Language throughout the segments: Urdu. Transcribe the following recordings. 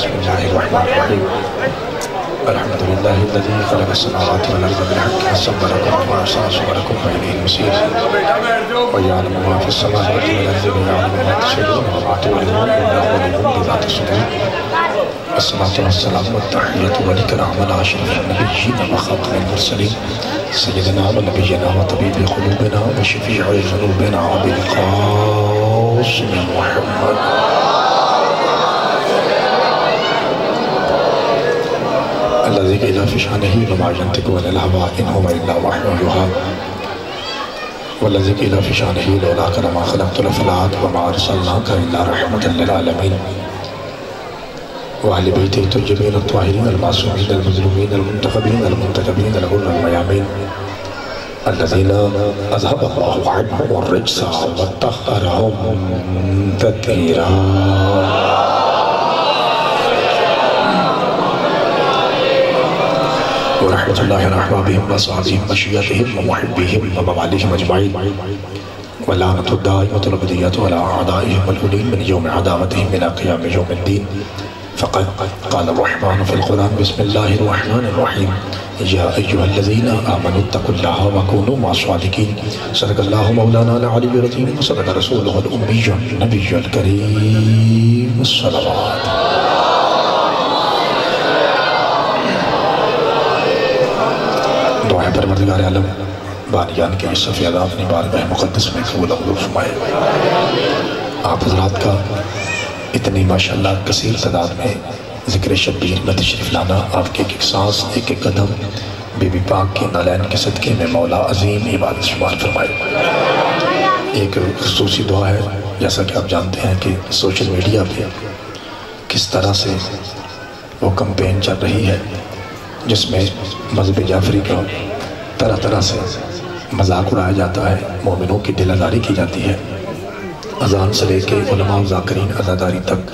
بسم اللہ الرحمن الرحیم الحمدللہ الذی خلق السماوات والارض بالحق وصورکم وأحسن صورکم وإلیہ المصیر ویعلم ما فی السماوات والارض ویعلم ما تسرون وما تعلنون انہ علیم بذات الصدور الصلاة والسلام والتحیۃ والکرام علی اشرف النبیین وخاتم المرسلین سیدنا ونبینا وطبیب قلوبنا وشفیع ذنوبنا بالقاسم محمد الذي قيل في شأنه وما ينطق عن الهوى إن هو إلا وحي يوحى والذي قيل في شأنه لولاك لما خلقت الأفلاك وما أرسلناك إلا رحمة للعالمين وأهل بيته الطيبين الطاهرين المعصومين المظلومين المنتخبين المنتجبين الغر الميامين الذين أذهب الله عنهم الرجس وطهرهم تطهيرا ورحمة الله على أحبابهم وأصحابهم وشيعتهم ومحبيهم ومواليهم أجمعين ولعنة الدائمة الأبدية على أعدائهم والهلين من يوم عداوتهم إلى قيام يوم الدين فقد قال الرحمن في القرآن بسم الله الرحمن الرحيم يا أيها الذين آمنوا اتقوا الله وكونوا مع الصادقين صدق الله مولانا العلي العظيم وصدق رسوله الأمي النبي الكريم الصلوات دعائے پروردگار عالم بانیان کے عصف ادا اپنی بارگاہ مقدس میں قبول قبول فرمائے آپ حضرات کا اتنی ماشاءاللہ کثیر تعداد میں ذکر شبیر میں تشریف لانا آپ کے ایک سانس ایک قدم بی بی پاک کے نالین کے صدقے میں مولا عظیم عبادت شمار فرمائے ایک خصوصی دعا ہے جیسا کہ آپ جانتے ہیں کہ سوشل میڈیا پہ کس طرح سے وہ کمپین چل رہی ہے جس میں مذہب جعفری کا طرح طرح سے مذاق اڑایا جاتا ہے مومنوں کی دل آزاری کی جاتی ہے اذان سے لے کے علماء و ذاکرین عزاداری تک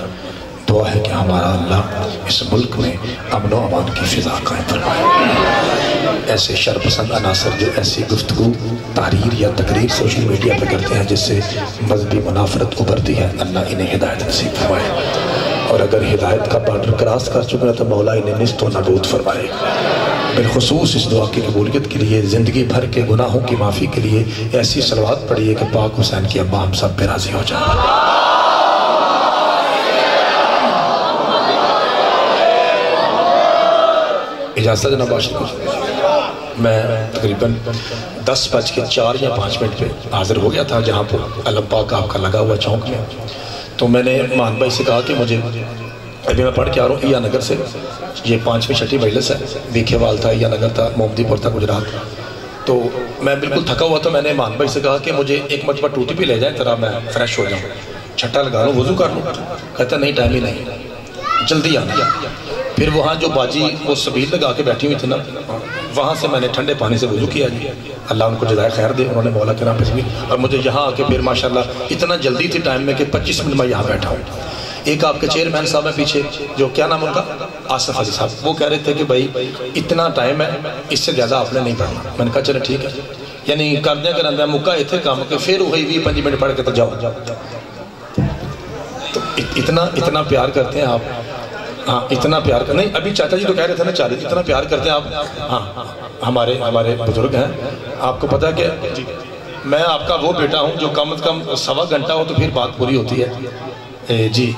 دعا ہے کہ ہمارا اللہ اس ملک میں امن و امان کی فضا قائم فرمائے ایسے شرپسند عناصر جو ایسی گفتگو تحریر یا تقریر سوشل میڈیا پہ کرتے ہیں جس سے مذہبی منافرت ابھرتی ہے اللہ انہیں ہدایت نصیب فرمائے اور اگر ہدایت کا بارڈر کراس کر چکا ہے تو مولا انہیں نست و نابود فرمائے بالخصوص اس دعا کی قبولیت کے لیے زندگی بھر کے گناہوں کی معافی کے لیے ایسی صلوات پڑھیے کہ پاک حسین کی ابا ہم سب پہ راضی ہو جائیں اجازت جناب عاشق میں تقریباً 10:04 یا 5 منٹ پہ حاضر ہو گیا تھا جہاں پر علم پاک آپ کا لگا ہوا چونک میں تو میں نے مان بھائی سے کہا کہ مجھے ابھی میں پڑھ کے آ رہا ہوں ایا نگر سے یہ 5ویں 6ٹھی مجلس ہے بیکھے وال تھا ایا نگر تھا محمدی پور تھا گجرات تو میں بالکل تھکا ہوا تھا میں نے مان بھائی سے کہا کہ مجھے ایک مرتبہ ٹوٹی پہ لے جائیں طرح میں فریش ہو جاؤں چھٹا لگا لوں وضو کر لوں کہتا نہیں ٹائم ہی نہیں جلدی آنا پھر وہاں جو باجی وہ سبیل لگا کے بیٹھی ہوئی تھی نا وہاں سے میں نے ٹھنڈے پانی سے وضو کیا جی اللہ ان کو جزائے خیر دے انہوں نے مولا کے نام پہ بھی اور مجھے یہاں آ کے پھر ماشاءاللہ اتنا جلدی تھی ٹائم میں کہ 25 منٹ میں یہاں بیٹھا ہوں ایک آپ کے چیئرمین صاحب ہیں پیچھے جو کیا نام ان کا آصف علی صاحب وہ کہہ رہے تھے کہ بھائی اتنا ٹائم ہے اس سے زیادہ آپ نے نہیں پڑھنا میں نے کہا چلے ٹھیک ہے یعنی کردیں کرندیں مکہ اتھے کام کے پھر ہوئی 20-25 منٹ پڑھ کے تو جاؤ تو اتنا پیار کرتے ہیں آپ ہاں اتنا پیار کرتے نہیں ابھی چاچا جی تو کہہ رہے تھے نا چالی اتنا پیار کرتے ہیں آپ ہاں ہمارے بزرگ ہیں آپ کو پتا ہے کہ میں آپ کا وہ بیٹا ہوں جو کم از کم 1.25 گھنٹہ ہو تو پھر بات پوری ہوتی ہے جی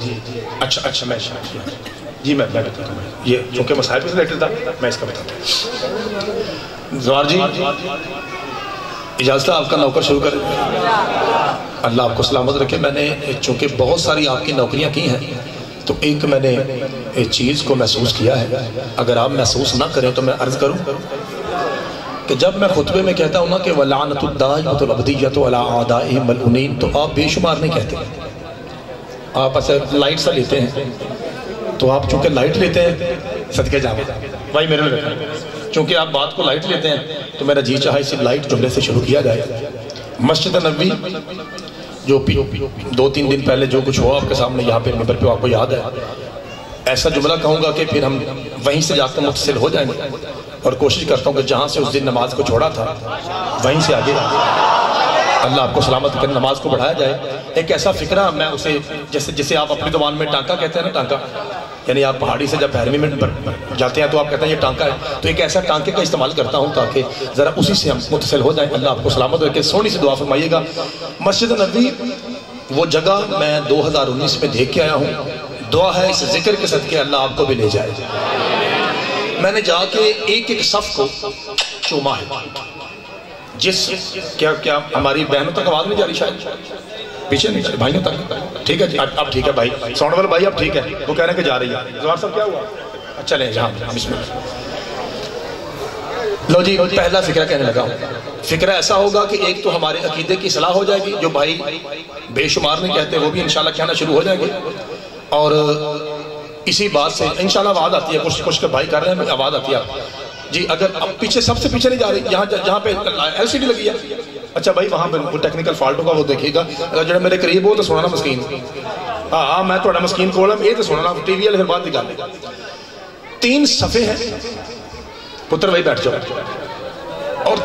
اچھا میں جی میں بتاتا ہوں یہ چونکہ مسائل سے ریلیٹڈ تھا میں اس کا بتاتا ہوں زوار جی اجازت ہے آپ کا نوکر شروع کریں اللہ آپ کو سلامت رکھے میں نے چونکہ بہت ساری آپ کی نوکریاں کی ہیں تو ایک میں نے ایک چیز کو محسوس کیا ہے اگر آپ محسوس نہ کریں تو میں عرض کروں کہ جب میں خطبے میں کہتا ہوں نا کہ وَلَعْنَةُ الدَّائِمَةُ الْأَبْدِيَّةُ عَلَىٰ أَعْدَائِهِمْ مَلْعُونِينَ تو آپ بے شمار نہیں کہتے آپ ایسے لائٹ سا لیتے ہیں تو آپ چونکہ لائٹ لیتے ہیں صدقے جاوے بھائی میرے لئے چونکہ آپ بات کو لائٹ لیتے ہیں تو میرا جی چاہا اسی لائٹ جملے سے شروع کیا جائے مسجد نبوی جو 2-3 دن پہلے جو کچھ ہوا آپ کے سامنے یہاں پہ ممبر پہ آپ کو یاد ہے ایسا جملہ کہوں گا کہ پھر ہم وہیں سے جا کر متصل ہو جائیں گے اور کوشش کرتا ہوں کہ جہاں سے اس دن نماز کو چھوڑا تھا وہیں سے آگے اللہ آپ کو سلامت کر نماز کو بڑھایا جائے. ایک ایسا فکرہ میں اسے جسے آپ اپنی زبان میں ٹانکا کہتے ہیں نا, ٹانکا یعنی آپ پہاڑی سے جب 11ویں میں جاتے ہیں تو آپ کہتے ہیں یہ ٹانکا ہے, تو ایک ایسا ٹانکے کا استعمال کرتا ہوں تاکہ ذرا اسی سے ہم متصل ہو جائیں. اللہ آپ کو سلامت رکھے. سونی سے دعا فرمائیے گا. مسجد نبوی وہ جگہ میں 2019 میں دیکھ کے آیا ہوں. دعا ہے اس ذکر کے صدقے اللہ آپ کو بھی لے جائے. میں نے جا کے ایک صف کو چوما ہے. کیا ہماری بہنوں تک آواز نہیں جا رہی شاید, پیچھے نہیں جا رہی, بھائیوں تک ٹھیک ہے جی, اب ٹھیک ہے بھائی, ساؤنڈ والے بھائی اب ٹھیک ہے, وہ کہہ رہے ہیں کہ جا رہی ہے. زوار صاحب کیا ہوا, چلیں جہاں بسم اللہ. لو جی, پہلا فکرہ کہنے لگا ہوں. فکرہ ایسا ہوگا کہ ایک تو ہمارے عقیدے کی اصلاح ہو جائے گی, جو بھائی بے شمار نہیں کہتے وہ بھی انشاءاللہ کہنا شروع ہو جائیں گے, اور اسی بات سے انشاءاللہ آواز آتی ہے, کچھ کے بھائی کر رہے ہیں آواز آتی ہے جی. اگر اب پیچھے سب سے پیچھے نہیں جا رہی, جہاں پہ ایل سی ڈی لگی ہے, اچھا بھائی وہاں پہ ٹیکنیکل فالٹ ہوگا وہ دیکھیے گا. اگر جڑا میرے قریب ہو تو سونا نا مسکین, ہاں میں تھوڑا مسکین کھولا یہ تو سونا نا ٹی وی والے پھر بات نکال لے. 3 صفحے ہیں پتر, وہی بیٹھ جاؤ, اور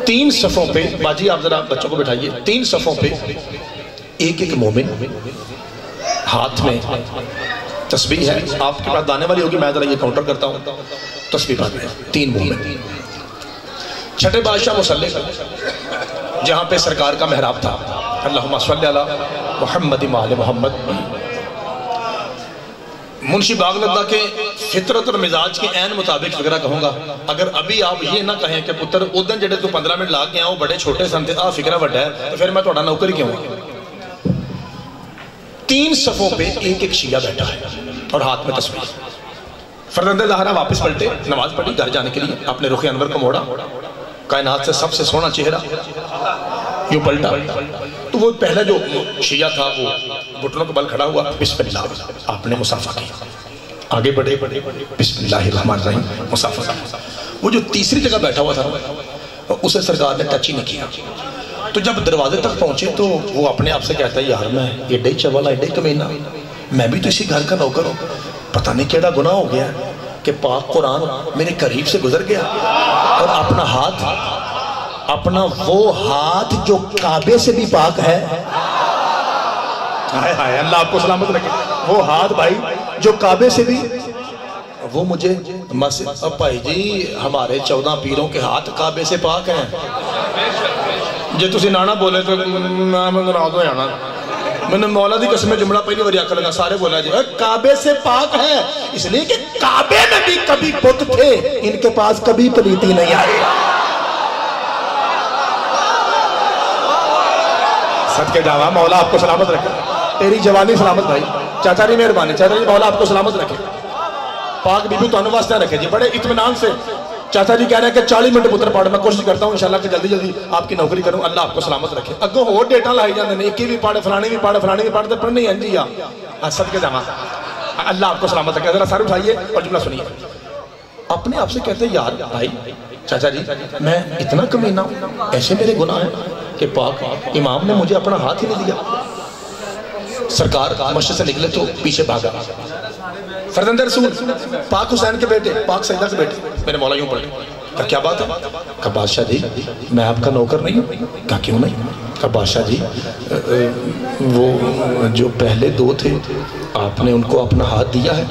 3 صفوں پہ باجی آپ ذرا بچوں کو بٹھائیے. 3 صفوں پہ ایک مومن ہاتھ میں تسبیح ہے. آپ کے پاس دانے والی ہوگی, میں ذرا یہ کاؤنٹر کرتا ہوں. تسبیح پڑھ رہے ہیں 3 مومن. چھٹے بادشاہ مصلی جہاں پہ سرکار کا محراب تھا, اللہم صلی علی محمد وآل محمد. منشی باغ اللہ کے فطرت اور مزاج کے عین مطابق فکرہ کہوں گا. اگر ابھی آپ یہ نہ کہیں کہ پتر ادھن جڑے تو 15 منٹ لا کے آؤ بڑے چھوٹے سن تھے, فکرہ بڑا ہے, تو پھر میں تھوڑا نوکری کیوں. 3 صفوں پہ ایک شیعہ بیٹھا ہے اور ہاتھ میں تسبیح. فرزند زہرا واپس پلٹے, نماز پڑھی, گھر جانے کے لیے اپنے رخ انور کو موڑا, کائنات سے سب سے سونا چہرہ یوں پلٹا, تو وہ پہلا جو شیعہ تھا وہ گھٹنوں کے بل کھڑا ہوا, بسم اللہ, آپ نے مصافحہ کی, آگے بڑھے, بسم اللہ الرحمن الرحیم, مصافحہ. وہ جو تیسری جگہ بیٹھا ہوا تھا اسے سرکار نے ٹچ ہی نہیں کیا. تو جب دروازے تک پہنچے تو وہ اپنے آپ سے کہتا ہے یار میں ایڈے ہی چوالا, ایڈے ہی کمینہ, میں بھی تو اسی گھر کا نوکر ہوں, پتہ نہیں کیڑا گناہ ہو گیا کہ پاک قرآن میرے قریب سے گزر گیا اور اپنا ہاتھ, اپنا وہ ہاتھ جو کعبے سے بھی پاک ہے, ہائے اللہ آپ کو سلامت رکھے, وہ ہاتھ بھائی جو کعبے سے بھی, وہ مجھے اب بھائی جی ہمارے 14 پیروں کے ہاتھ کعبے سے پاک ہیں. جی تسی نانا بولے تو میں ناراض ہو جانا. میں نے مولا دی قسم جملہ پہلی باری آکھا لگا, سارے بولا جی کعبے سے پاک ہے, اس لیے کہ کعبے میں بھی کبھی بت تھے, ان کے پاس کبھی پلیتی نہیں آئی. صدقے جاوا, مولا آپ کو سلامت رکھے, تیری جوانی سلامت بھائی. چاچا جی مہربانی, چاچا جی مولا آپ کو سلامت رکھے, پاک بی بی تو واسطہ رکھے جی, بڑے اطمینان سے. چاچا جی کہہ رہے ہیں کہ 40 منٹ پتر پڑھ, میں کوشش کرتا ہوں انشاءاللہ کہ جلدی جلدی آپ کی نوکری کروں. اللہ آپ کو سلامت رکھے. اگوں ہو ڈیٹا لائی جاندے ہیں, ایک ہی بھی پڑھ, فلانی بھی پڑھ, فلانی بھی پڑھ, تو پڑھنے ہیں جی. صدقے جاواں, اللہ آپ کو سلامت رکھے. ذرا سر اٹھائیے اور جملہ سنیے. اپنے آپ سے کہتے ہیں یار بھائی چاچا جی میں اتنا کمینہ ہوں, ایسے میرے گناہ ہیں کہ پاک امام نے مجھے اپنا ہاتھ ہی نہیں دیا. سرکار مسجد سے نکلے تو پیچھے بھاگا. فرزند رسول پاک حسین کے بیٹے, پاک سیدہ کے بیٹے, میرے مولا یوں پڑھے. کہا کیا بات ہے؟ کہا بادشاہ جی میں آپ کا نوکر نہیں ہوں. کہا کیوں نہیں؟ کہا بادشاہ جی وہ جو پہلے 2 تھے آپ نے ان کو اپنا ہاتھ دیا ہے.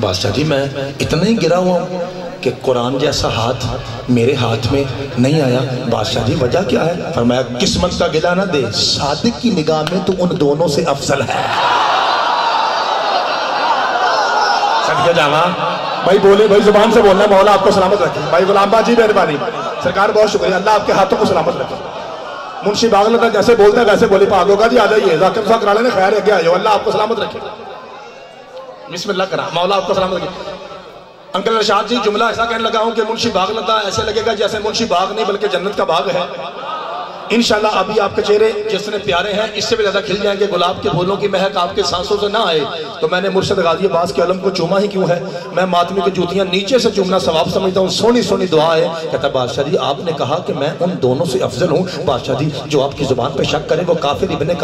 بادشاہ جی میں اتنا ہی گرا ہوا ہوں کہ قرآن جیسا ہاتھ میرے ہاتھ میں نہیں آیا. بادشاہ جی وجہ کیا ہے؟ فرمایا قسمت کا گلہ نہ دے, صادق کی نگاہ میں تو ان دونوں سے افضل ہے. صدقے جاواں بھائی, بولے بھائی, زبان سے بولنا, مولا آپ کو سلامت رکھے. بھائی غلام با جی مہربانی, سرکار بہت شکریہ, اللہ آپ کے ہاتھوں کو سلامت رکھے. منشی باغ اللہ جیسے بولتا ہے ویسے بولے, پاک ہوگا جی آ جائیے, ذاکر صاحب کرا لینے, خیر ہے, اللہ آپ کو سلامت رکھے. بسم اللہ کرا, مولا آپ کو سلامت رکھے. انکل ارشاد جی جملہ ایسا کہنے لگا ہوں کہ منشی باغ لتا ایسے لگے گا جیسے منشی باغ نہیں بلکہ جنت کا باغ ہے. انشاءاللہ ابھی آپ کے چہرے جس نے پیارے ہیں اس سے بھی زیادہ کھل جائیں گے. گلاب کے پھولوں کی مہک آپ کے سانسوں سے نہ آئے تو میں نے مرشد غازی عباس کے علم کو چوما ہی کیوں ہے. میں ماتمی کی جوتیاں نیچے سے چومنا ثواب سمجھتا ہوں. سونی سونی دعا ہے. کہتا بادشاہ جی آپ نے کہا کہ میں ان دونوں سے افضل ہوں. بادشاہ جی جو آپ کی زبان پہ شک کرے وہ کافر ابن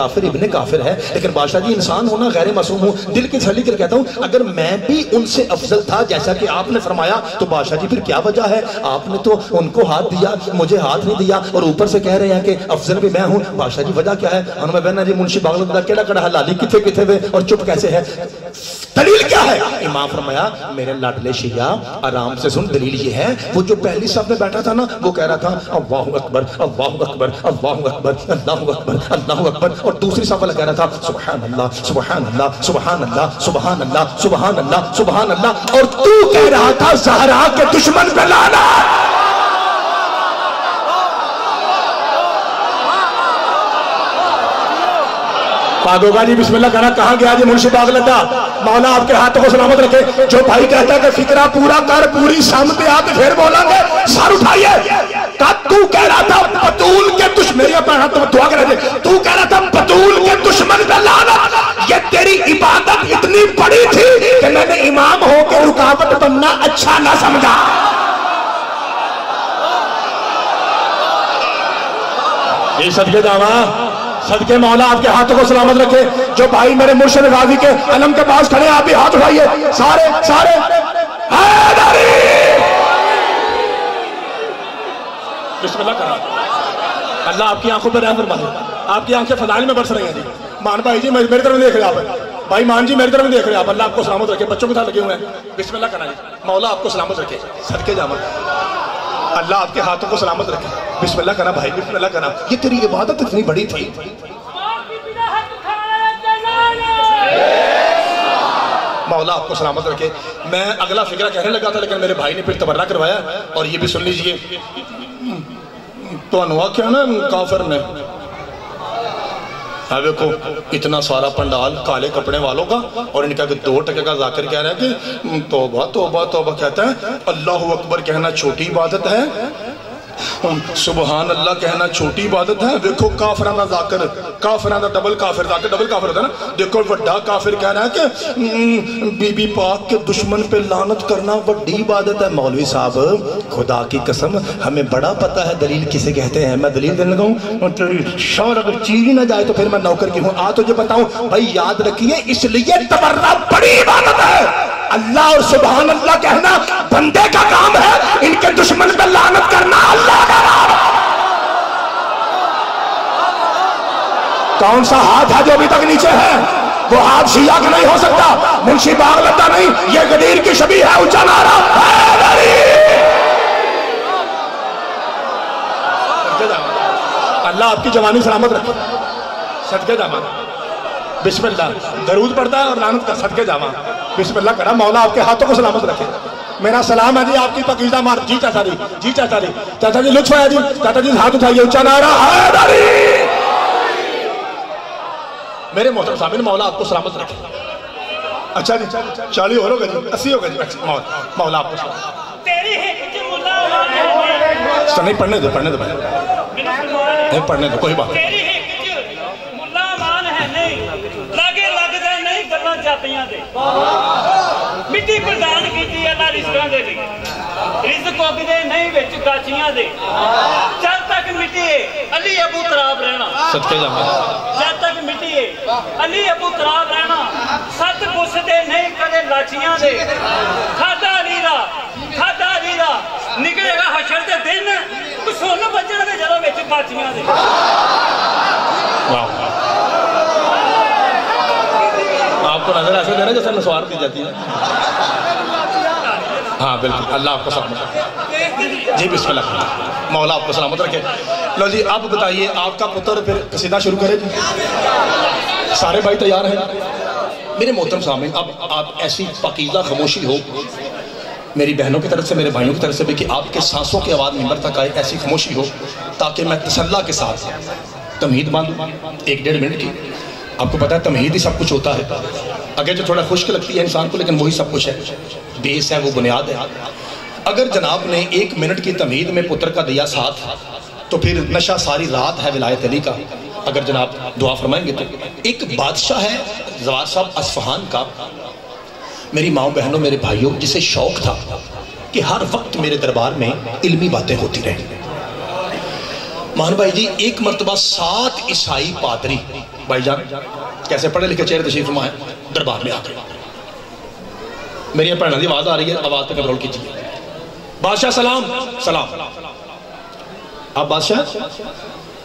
کافر ہے, لیکن بادشاہ جی انسان ہونا غیر معصوم ہوں. دل کی تسلی کر کہتا ہوں اگر میں بھی ان سے افضل تھا جیسا کہ آپ نے فرمایا تو بادشاہ جی پھر کیا وجہ ہے؟ آپ نے تو ان کو ہاتھ دیا, مجھے ہاتھ نہیں دیا, اور اوپر سے کہہ رہے ہیں کہ افضل بھی میں ہوں. بادشاہ جی وجہ کیا ہے؟ انہوں میں بہنا جی منشی باغلت دا کیڑا کڑا حلالی کتھے کتھے ہوئے اور چپ کیسے ہے؟ دلیل کیا ہے؟ امام فرمایا میرے لاڈلے شیعہ آرام سے سن، دلیل یہ ہے وہ جو پہلی صف میں بیٹھا تھا نا وہ کہہ رہا تھا اللہ اکبر اللہ اکبر اللہ اکبر اللہ اکبر اللہ اکبر، اور دوسری صف والا کہہ رہا تھا سبحان اللہ سبحان اللہ سبحان اللہ سبحان اللہ سبحان اللہ سبحان اللہ، اور تو کہہ رہا تھا زہرا کے دشمن پہ لعنت. پاگوگا جی بسم اللہ کہنا کہاں گیا جی منشی باغلتا؟ مولا آپ کے ہاتھوں کو سلامت رکھے. جو بھائی کہتا ہے کہ فکرہ پورا کر پوری سامت پہ آتے پھر بولا گے سار اٹھائیے. تو کہہ رہا تھا بطول کے دشمن، میری اپنا ہاتھ تو دعا کر رہے تھے، تو کہہ رہا تھا بطول کے دشمن پہ لعنت. یہ تیری عبادت اتنی بڑی تھی کہ میں نے امام ہو کے رکاوٹ بننا اچھا نہ سمجھا. یہ صدقے جاواں، صدقے مولا آپ کے ہاتھوں کو سلامت رکھے. جو بھائی میرے مرشد غازی کے علم کے پاس کھڑے آپ بھی ہاتھ اٹھائیے سارے سارے. حیدری بسم اللہ کرا. اللہ آپ کی آنکھوں پر رحم فرمائے، آپ کی آنکھیں فضائل میں برس رہی ہیں جی. مان بھائی جی میری طرف دیکھ رہے آپ، بھائی مان جی میری طرف دیکھ رہے آپ. اللہ آپ کو سلامت رکھے. بچوں کے ساتھ لگے ہوئے ہیں. بسم اللہ کرا جی. مولا آپ کو سلامت رکھے. صدقے جاواں اللہ آپ کے ہاتھوں کو سلامت رکھے. بسم اللہ کرنا بھائی بسم اللہ کرنا. یہ تیری عبادت اتنی بڑی تھی. مولا آپ کو سلامت رکھے. میں اگلا فکرہ کہنے لگا تھا لیکن میرے بھائی نے پھر تبرہ کروایا، اور یہ بھی سن لیجئے. تو انواع کیا نا کافر نے دیکھو اتنا سارا پنڈال کالے کپڑے والوں کا، اور ان کا 2 ٹکے کا ذاکر کہہ رہا ہے کہ توبہ توبہ توبہ کہتا ہے. اللہ اکبر کہنا چھوٹی عبادت ہے، سبحان اللہ کہنا چھوٹی عبادت ہے. دیکھو کافرانہ ذاکر، کافرانہ ڈبل کافر ذاکر، ڈبل کافر ہوتا ہے نا. دیکھو وڈا کافر کہہ رہا ہے کہ بی بی پاک کے دشمن پہ لعنت کرنا وڈی عبادت ہے. مولوی صاحب خدا کی قسم ہمیں بڑا پتہ ہے دلیل کسے کہتے ہیں. میں دلیل دینے لگا ہوں، شور اگر چیز ہی نہ جائے تو پھر میں نوکر کی ہوں. تجھے بتاؤں بھائی یاد رکھیے اس لیے تبرہ بڑی عبادت ہے. اللہ اور سبحان اللہ کہنا بندے کا کام ہے، ان کے دشمن پہ لعنت کرنا اللہ کا کام. کون سا ہاتھ ہے جو ابھی تک نیچے ہے؟ وہ ہاتھ شیعہ کا نہیں ہو سکتا، منشی باغلتا نہیں، یہ غدیر کی شبیہ ہے. اونچا نعرہ حیدری. اللہ آپ کی جوانی سلامت رکھے. صدقے جاواں بسم اللہ درود پڑھتا ہے اور لعنت کا. صدقے جاواں بسم اللہ کرا. مولا آپ کے ہاتھوں کو سلامت رکھے. میرا سلام ہے جی آپ کی پاکیزہ مار. جی چاچا جی، جی چاچا جی، چاچا جی لطف ہے جی. چاچا جی ہاتھ اٹھائیے. اونچا نعرہ حیدری. میرے محترم سامعین مولا آپ کو سلامت رکھے. اچھا جی 40 اور ہوگا جی 80 ہوگا جی. مولا آپ کو سلامت. نہیں پڑھنے دو پڑھنے دو نہیں پڑھنے دو کوئی بات نہیں. مٹی پردان کیتی اللہ رزقاں دے لئی، رزق اگدے نہیں وچ گاچیاں دے. جب تک مٹی ہے علی ابو تراب رہنا. صدقے جاواں جب تک مٹی ہے علی ابو تراب رہنا. ست پوچھتے نہیں کدے لاچیاں دے. کھادا لیرا نکلے گا حشر دے دن تو سن بجن دے جدوں وچ گاچیاں دے. آپ کو نظر ایسے دے رہا ہے جیسے نسوار دی جاتی ہے. ہاں بالکل. اللہ آپ کو سلامت رکھے. جی بسم اللہ. مولا آپ کو سلامت رکھے. لو جی آپ بتائیے آپ کا پتر پھر قصیدہ شروع کرے جی. سارے بھائی تیار ہیں؟ میرے محترم سامعین اب آپ ایسی پاکیزہ خاموشی ہو میری بہنوں کی طرف سے میرے بھائیوں کی طرف سے بھی کہ آپ کے سانسوں کی آواز ممبر تک آئے. ایسی خاموشی ہو تاکہ میں تسلہ کے ساتھ تمہید باندھوں 1-1.5 منٹ کی. آپ کو پتا ہے تمہید ہی سب کچھ ہوتا ہے. اگر جو تھوڑا خشک لگتی ہے انسان کو لیکن وہی سب کچھ ہے. بیس ہے وہ بنیاد ہے. اگر جناب نے 1 منٹ کی تمہید میں پتر کا دیا ساتھ تو پھر نشہ ساری رات ہے ولایت علی کا. اگر جناب دعا فرمائیں گے تو ایک بادشاہ ہے زوار صاحب اصفہان کا. میری ماں بہنوں میرے بھائیوں جسے شوق تھا کہ ہر وقت میرے دربار میں علمی باتیں ہوتی رہیں. مان بھائی جی ایک مرتبہ 7 عیسائی پادری بھائی جان کیسے پڑھے لکھے چہرے تشریف فرما ہے دربار میں آ کر. میری پڑھنے کی آواز آ رہی ہے آواز پہ کنٹرول کیجیے. بادشاہ سلام. سلام. آپ بادشاہ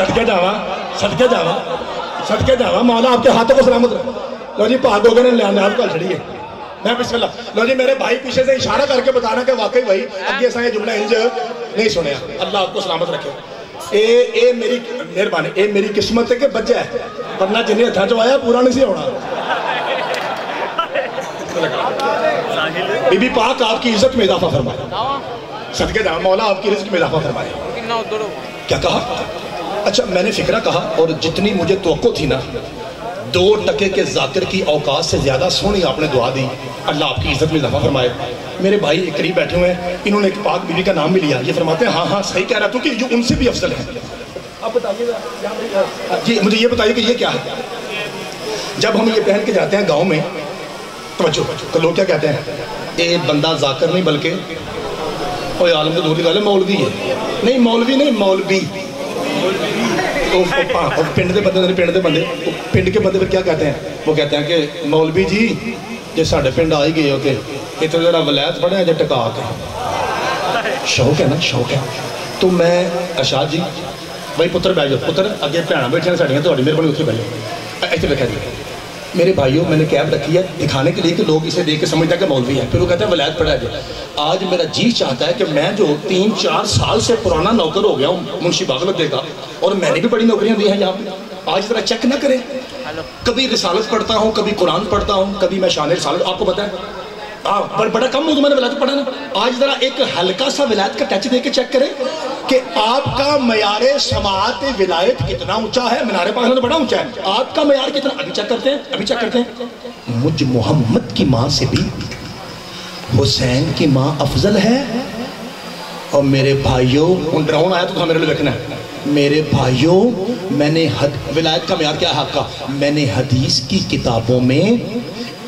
صدقے جاوا صدقے جاوا صدقے جاوا مولا آپ کے ہاتھوں کو سلامت رکھ. لو جی پاک ہو گئے نے آپ کو چھڑیے میں بسم اللہ. لو جی میرے بھائی پیچھے سے اشارہ کر کے بتانا کہ واقعی بھائی اگے ایسا یہ جملہ انج نہیں سنیا. اللہ آپ کو سلامت رکھے. اے میری مہربانی اے میری قسمت ہے کہ بچہ ہے ورنہ جنہیں ہتھاں چ آیا پورا نہیں سی ہونا. بی بی پاک آپ کی عزت میں اضافہ فرمائے. صدقے جاواں مولا آپ کی رزق میں اضافہ فرمائے. کیا کہا؟ اچھا میں نے فکرہ کہا اور جتنی مجھے توقع تھی نا 2% کے ذاکر کی اوقات سے زیادہ سونی آپ نے دعا دی. اللہ آپ کی عزت میں اضافہ فرمائے. میرے بھائی قریب بیٹھے ہوئے ہیں انہوں نے ایک پاک بیوی کا نام بھی لیا. یہ فرماتے ہیں ہاں صحیح کہہ رہا تو کہ جو ان سے بھی افضل ہے. آپ بتائیے جی مجھے یہ بتائیے کہ یہ کیا ہے. جب ہم یہ پہن کے جاتے ہیں گاؤں میں توجہ تو لوگ کیا کہتے ہیں اے بندہ ذاکر نہیں بلکہ اوہ عالم تو دور کی گل ہے مولوی ہے. نہیں مولوی نہیں مولوی. پنڈ کے بندے پھر کیا کہتے ہیں وہ کہتے ہیں کہ مولوی جی جی ساڑھے پنڈ آئی گئے ہوتے اتنے ذرا ولایت پڑھے جی ٹکا کے. شوق ہے نا شوق ہے. تو میں ارشاد جی بھائی پتر بیٹھ جاؤ پتر اگے بھیڑاں بیٹھے ساڑیاں تھوڑی مہربانی اتنے بیٹھ جاؤ اتنے لکھا جی. میرے بھائیوں میں نے کیب رکھی ہے دکھانے کے لیے کہ لوگ اسے دیکھ کے سمجھتا ہے کہ مولوی ہے. پھر وہ کہتے ہیں ولایت پڑھا جائے. آج میرا جی چاہتا ہے کہ میں جو 3-4 سال سے پرانا نوکر ہو گیا ہوں منشی باغلت کا اور میں نے بھی بڑی نوکریاں دی ہیں یہاں پہ آج ذرا چیک نہ کریں. کبھی رسالت پڑھتا ہوں کبھی قرآن پڑھتا ہوں کبھی میں شان رسالت آپ کو پتہ ہے بڑا کم ہوں تو میں نے ولایت پڑھا نا. آج ذرا ایک ہلکا سا ولایت کا ٹچ دے کے چیک کریں کہ آپ کا معیار سماعت ولایت کتنا اونچا ہے. مینار پاک تو بڑا اونچا ہے. آپ کا معیار کتنا ابھی چیک کرتے ہیں ابھی چیک کرتے ہیں. مجھ محمد کی ماں سے بھی حسین کی ماں افضل ہے. اور میرے بھائیوں ان ڈراؤن آیا تو میرے لیے دیکھنا ہے. میرے بھائیوں میں نے ولایت کا معیار کیا ہے آپ کا. میں نے حدیث کی کتابوں میں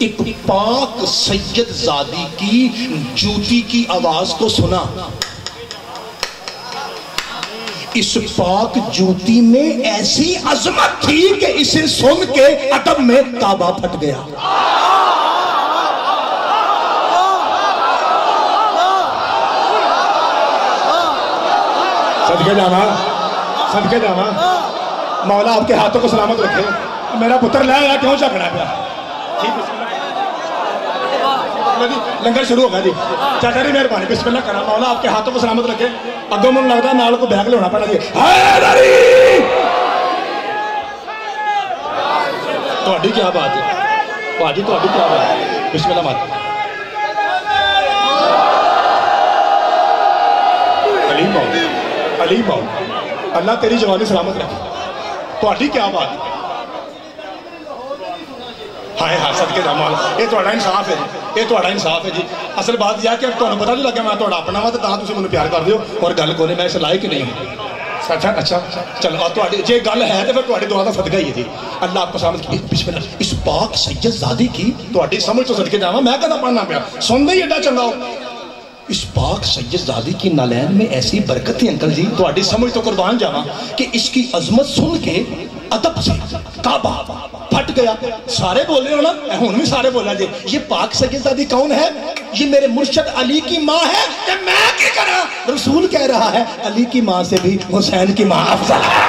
ایک پاک سید زادی کی جوتی کی آواز کو سنا. اس پاک جوتی میں ایسی عظمت تھی کہ اسے سن کے ادب میں کعبہ پھٹ گیا. صدقے جاواں مولا آپ کے ہاتھوں کو سلامت رکھے. میرا پتر لے آیا کیوں جھگڑا پیا. لنگر شروع ہو گیا جی. چاچا جی مہربانی بسم اللہ کرنا مولا آپ کے ہاتھوں کو سلامت رکھے. اگوں مجھے لگتا ہے نال کو بیگ لینا پڑنا جی. تہاڈی کیا بات ہے تہاڈی کیا بات ہے. بسم اللہ مات علی باؤ اللہ تیری جوانی سلامت رکھے. تہاڈی کیا بات ہے. ہائے ہاں صدقے جا مولا یہ تہاڈا انصاف ہے جی یہ تہاڈا انصاف ہے جی. اصل بات یہ ہے کہ تہاڈوں پتہ نہیں لگا میں تہاڈا اپنا وا تے تاں تسی مینوں پیار کردے ہو اور گل کوئی میں اس لائق نہیں ہوں. اچھا چلو تہاڈی جے گل ہے تے پھر تہاڈی دعا دا صدقہ ہی ہے جی. اللہ آپ کو سلامت کی. بسم اللہ. اس پاک سید زادی کی تہاڈی سمجھ تو صدقے جاواں میں کدا پڑھنا پیا سندا ہی ایڈا چنگا ہو. اس پاک سید زادی کی نالین میں ایسی برکت تھی انکل جی تہاڈی سمجھ تو قربان جاواں کہ اس کی عظمت سن کے ادب سے کعبہ پھٹ گیا. سارے بول رہے ہو نا ہن بھی سارے بولا جی. یہ پاک سید زادی کون ہے. یہ میرے مرشد علی کی ماں ہے کہ میں کی کراں. رسول کہہ رہا ہے علی کی ماں سے بھی حسین کی ماں افضل ہے.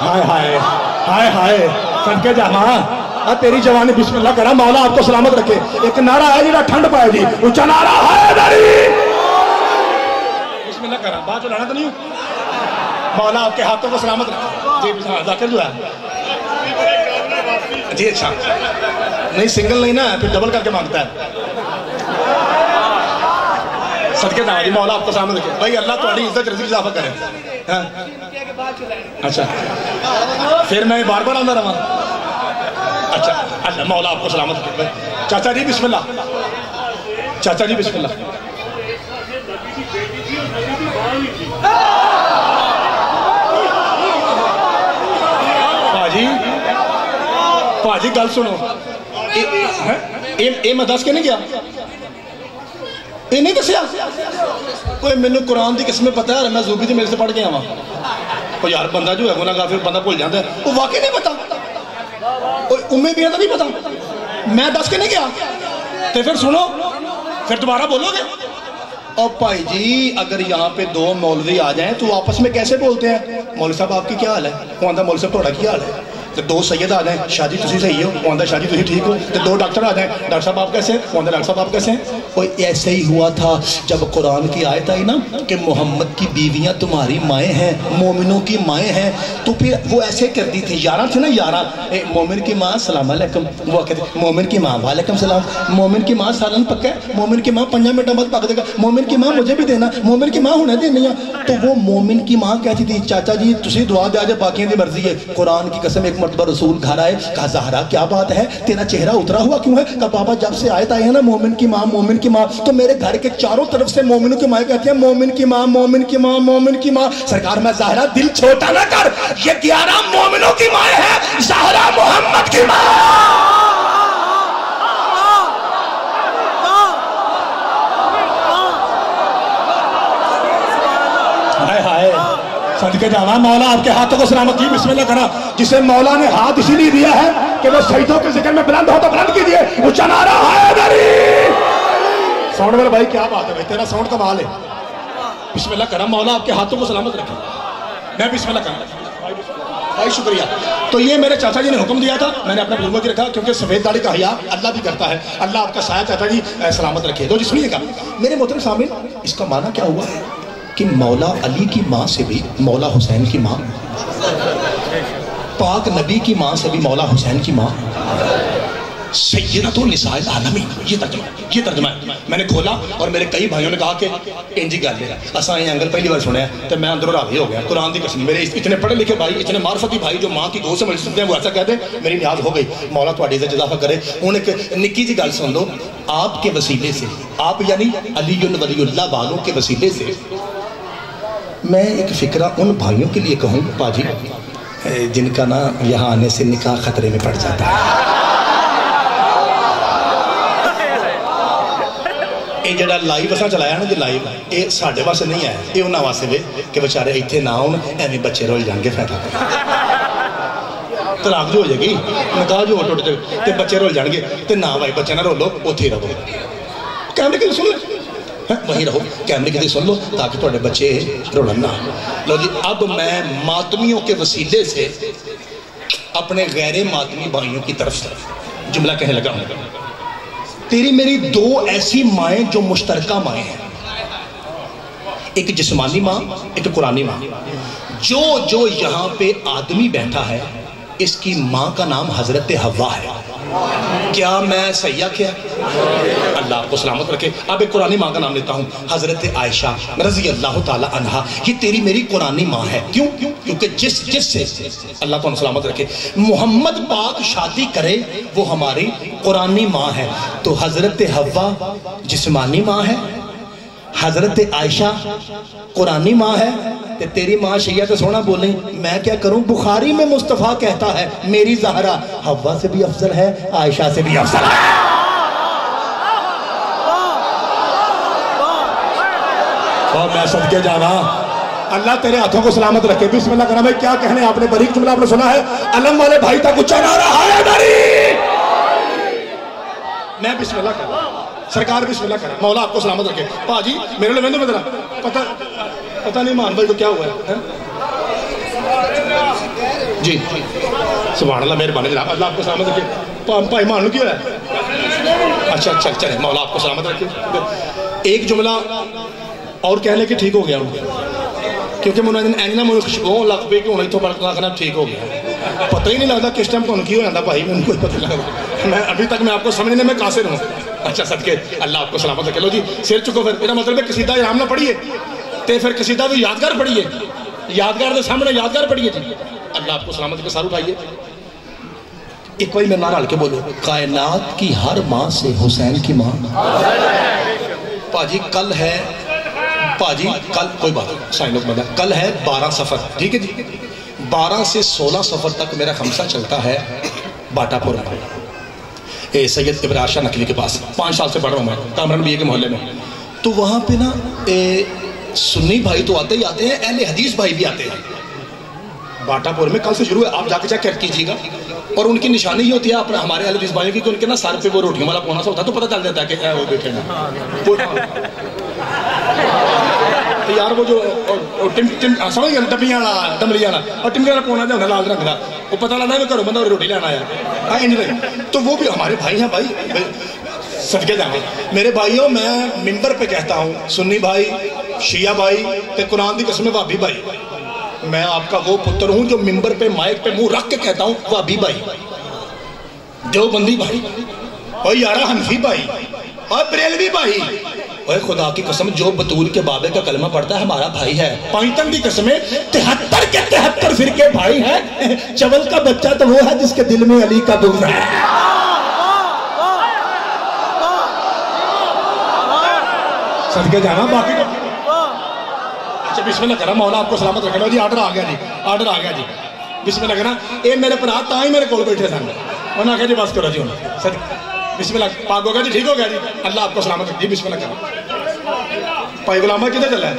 ہائے ہائے ہائے ہائے صدقے جاواں تیری جوانی بسم اللہ کرا مولا آپ کو سلامت رکھے. ایک نعرہ ہے جڑا ٹھنڈ پائے جی اونچا نعرہ حیدری. بسم اللہ کرا بات چلانا تو نہیں ہوں. مولا آپ کے ہاتھوں کو سلامت رکھے. جی ذاکر جو ہے جی اچھا نہیں سنگل نہیں نا پھر ڈبل کر کے مانگتا ہے. صدقے جاواں جی مولا آپ کو سلامت رکھے. بھائی اللہ تہاڈی عزت رزق اضافہ کرے. اچھا پھر میں بار بار آندا رہاں. اچھا اللہ مولا آپ کو سلامت رکھے. چاچا جی بسم اللہ. چاچا جی بسم اللہ. پاجی گل سنو اے میں دس کے نہیں گیا اے نہیں دسیا. کوئی مینوں قرآن دی قسمیں پتہ ہے میں زوبی دی میل سے پڑھ کے آواں. کوئی یار بندہ جو ہے گناہ گار پھر بندہ بھول جاتا ہے. وہ واقعی نہیں پتا امیں بھی نہیں پتا میں دس کے نہیں گیا. تو پھر سنو پھر دوبارہ بولو گے اور بھائی جی اگر یہاں پہ دو مولوی آ جائیں تو آپس میں کیسے بولتے ہیں؟ مولوی صاحب آپ کی کیا حال ہے؟ وہ آندہ مولوی صاحب تھوڑا کیا حال ہے؟ تو دو سید آ جائیں شاہ جی تسی صحیح ہو، وہ آندہ شاہ جی تسی ٹھیک ہو۔ تو دو ڈاکٹر آ جائیں ڈاکٹر صاحب آپ کیسے ہیں؟ وہ آندہ ڈاکٹر صاحب آپ کیسے ہیں؟ وہ ایسے ہی ہوا تھا جب قرآن کی آیت آئی نا کہ محمد کی بیویاں تمہاری مائیں ہیں، مومنوں کی مائیں ہیں، تو پھر وہ ایسے کرتی تھی، 11 تھے نا 11، مومن کی ماں السلام علیکم، وہ کہتے مومن کی ماں وعلیکم السلام، مومن کی ماں سالن پکا ہے، مومن کی ماں 5 منٹ بعد پک دے گا، مومن کی ماں مجھے بھی دینا، مومن کی ماں ہونے دینی ہے۔ تو وہ مومن کی ماں کہتی تھی چاچا جی تسی دعا دے آجے باقیاں دی مرضی ہے۔ قرآن کی قسم ایک مرتبہ رسول گھر آئے، کہا زہرا کیا بات ہے تیرا چہرہ اترا ہوا کیوں ہے؟ کہا بابا جب سے آیت آئی ہے نا مومن کی ماں مومن کی ماں، تو میرے گھر کے چاروں طرف سے مومنوں کی ماں کہتی ہیں مومن کی ماں مومن کی ماں مومن کی ماں۔ سرکار میں زہرا دل چھوٹا نہ کر، یہ 11 مومنوں کی ماں ہے، زہرا محمد کی ماں۔ صدقے جانا مولا آپ کے ہاتھوں کو سلامت کی، بسم اللہ کرنا۔ جسے مولا نے ہاتھ اسی لیے دیا ہے کہ وہ سجدوں کے ذکر میں بلند ہو تو بلند کیجئے، اونچا نعرہ حیدری۔ ساؤنڈ والا بھائی کیا بات ہے بھائی، تیرا ساؤنڈ کمال ہے۔ بسم اللہ کرنا مولا آپ کے ہاتھوں کو سلامت رکھے۔ میں بسم اللہ کرنا بھائی شکریہ۔ تو یہ میرے چاچا جی نے حکم دیا تھا، میں نے اپنا بزرگوں کی رکھا کیونکہ سفید داڑھی کا حیا اللہ بھی کرتا ہے۔ اللہ آپ کا سایہ چاچا جی سلامت رکھے۔ تو جس نے کہا میرے محترم سامنے اس کا معنی کیا ہوا کہ مولا علی کی ماں سے بھی مولا حسین کی ماں، پاک نبی کی ماں سے بھی مولا حسین کی ماں، سیدۃ النساء العالمین، یہ ترجمہ ہے۔ میں نے کھولا اور میرے کئی بھائیوں نے کہا کہ انجی گل ہے، اساں یہ انگل پہلی بار سنیا ہے، تو میں اندروں راضی ہو گیا۔ قرآن دی قسم میرے اتنے پڑھے لکھے بھائی، اتنے معرفتی بھائی جو ماں کی گود سے مل سکتے ہیں، وہ ایسا کہتے ہیں میری نیاز ہو گئی، مولا تہاڈی عزت اضافہ کرے۔ انہوں نے ایک نکی جی گل سن لو، آپ کے وسیلے سے، آپ یعنی علی ولی اللہ والوں کے وسیلے سے میں ایک فکرہ ان بھائیوں کے لیے کہوں پاجی جن کا نا یہاں آنے سے نکاح خطرے میں پڑ جاتا ہے۔ یہ جڑا لائیو اساں چلایا نا جی لائیو، یہ ساڈے واسطے نہیں آیا، یہ انہاں واسطے وے کہ بیچارے ایتھے نہ ہون ایویں بچے رول جان گے، فائدہ طلاق جو ہو جائے گی، نکاح جو ٹوٹ جائے تے بچے رول جان گے، تے نہ بھائی بچے نہ رولو، اوتھے ہی رہو۔ کیمرے کی سن لو وہیں رہو، کیمرے کی سن لو تاکہ تھوڑے بچے رولن نہ۔ لو جی اب میں ماتمیوں کے وسیلے سے اپنے غیر ماتمی بھائیوں کی طرف سے جملہ کہنے لگا ہوں۔ تیری میری دو ایسی مائیں جو مشترکہ مائیں ہیں، ایک جسمانی ماں ایک قرآنی ماں۔ جو یہاں پہ آدمی بیٹھا ہے اس کی ماں کا نام حضرت حوا ہے۔ کیا میں صحیح کیا؟ اللہ آپ کو سلامت رکھے۔ اب ایک قرآنی ماں کا نام لیتا ہوں، حضرت عائشہ رضی اللہ تعالی عنہا۔ یہ تیری میری قرآنی ماں ہے۔ کیوں؟ کیونکہ جس سے اللہ کو سلامت رکھے محمد پاک شادی کرے وہ ہماری قرآنی ماں ہے۔ تو حضرت حوا جسمانی ماں ہے، حضرت عائشہ قرآنی ماں ہے، تے تیری ماں شیعہ تو سونا بولیں، میں کیا کروں؟ بخاری میں مصطفیٰ کہتا ہے میری زہرا حوا سے بھی افضل ہے، عائشہ سے بھی افضل ہے۔ اور میں صدقے جانا، اللہ تیرے ہاتھوں کو سلامت رکھے۔ بسم اللہ کرنا بھائی، کیا کہنے آپ نے باریک جملہ آپ نے سنا ہے، علم والے بھائی تک اونچا نعرہ حیدری۔ میں بسم اللہ کرنا، سرکار بسم اللہ کرنا، مولا آپ کو سلامت رکھے۔ پاجی میرے لئے میں ذرا پتہ نہیں مان بھائی کو کیا ہوا ہے جی سبحان اللہ، مہربانی جناب، اللہ آپ کو سلامت رکھے۔ بھائی مان لو کیا ہے؟ اچھا چلے، مولا آپ کو سلامت رکھے۔ ایک جملہ اور کہنے کہ ٹھیک ہو گیا ہوں، کیونکہ میں انہیں اینی نہ مجھے خوشبو لگ پہ کہ انہیں تو بڑھنا کرنا ٹھیک ہو گیا۔ پتہ ہی نہیں لگتا کس ٹائم تو ان کی ہو جاتا بھائی، ان کو پتہ نہیں لگتا، میں ابھی تک میں آپ کو سمجھنے میں قاصر ہوں۔ اچھا صدقے اللہ آپ کو سلامت رکھے۔ لو جی سیر چکو، پھر میرا مطلب ہے قصیدہ ارام نہ پڑھیے تے پھر قصیدہ بھی یادگار پڑھیے، یادگار دے سامنے یادگار پڑھیے جی۔ اللہ آپ کو سلامت رکھے، سارو اٹھائیے ایک بار میں نعرہ ہل کے بولو، کائنات کی ہر ماں سے حسین کی ماں۔ پاجی کل ہے، پاجی کل کوئی بات سائن لوگ مدد، کل ہے 12 سفر، ٹھیک ہے جی، 12 سے 16 سفر تک میرا خمسہ چلتا ہے باٹا پور میں، سید ابراہیم شاہ نقوی کے پاس۔ 5 سال سے پڑھ رہا ہوں میں کامران بی اے کے محلے میں۔ تو وہاں پہ نا سنی بھائی تو آتے ہی آتے ہیں، اہل حدیث بھائی بھی آتے ہیں۔ باٹا پور میں کل سے شروع ہے، آپ جا کے چیک کیجیے گا، اور ان کی نشانی ہی ہوتی ہے اپنا ہمارے اہل حدیث بھائیوں کی کہ ان کے نا سر پہ وہ روٹیوں والا کونا سا ہوتا ہے، تو پتہ چل جاتا ہے کہ وہ بیٹھے نا یار وہ جو سمجھ گیا ڈبیاں والا ڈملیاں والا اور ٹمکے والا پونا جانا لال رنگ کا وہ پتہ لگتا ہے گھروں بندہ روٹی لینا آیا تو وہ بھی ہمارے بھائی ہیں بھائی صدقے جانے میرے بھائیوں میں منبر پہ کہتا ہوں سنی بھائی شیعہ بھائی تے قرآن دی قسم وہابی بھائی میں آپ کا وہ پتر ہوں جو منبر پہ مائک پہ منہ رکھ کے کہتا ہوں وہابی بھائی دیوبندی بھائی اور یارہ حنفی بھائی اور بریلوی بھائی اور خدا کی قسم جو بطول کے بابے کا کلمہ پڑھتا ہے ہمارا بھائی ہے پائنٹن کی قسمیں 73 کے 73 فرقے بھائی ہیں چول کا بچہ تو وہ ہے جس کے دل میں علی کا بغض ہے صدقے جانا باقی اچھا بسم اللہ کرنا مولا آپ کو سلامت رکھنا جی آرڈر آ گیا جی آرڈر آ گیا جی بسم اللہ کرنا اے میرے پرا تا ہی میرے کول بیٹھے سن انہوں نے کہا جی بس کرو جی بسم اللہ پاک ہو گیا جی ٹھیک ہو گیا جی اللہ آپ کو سلامت رکھ جی بسم اللہ کرنا بھائی غلامہ کدھر چلا ہے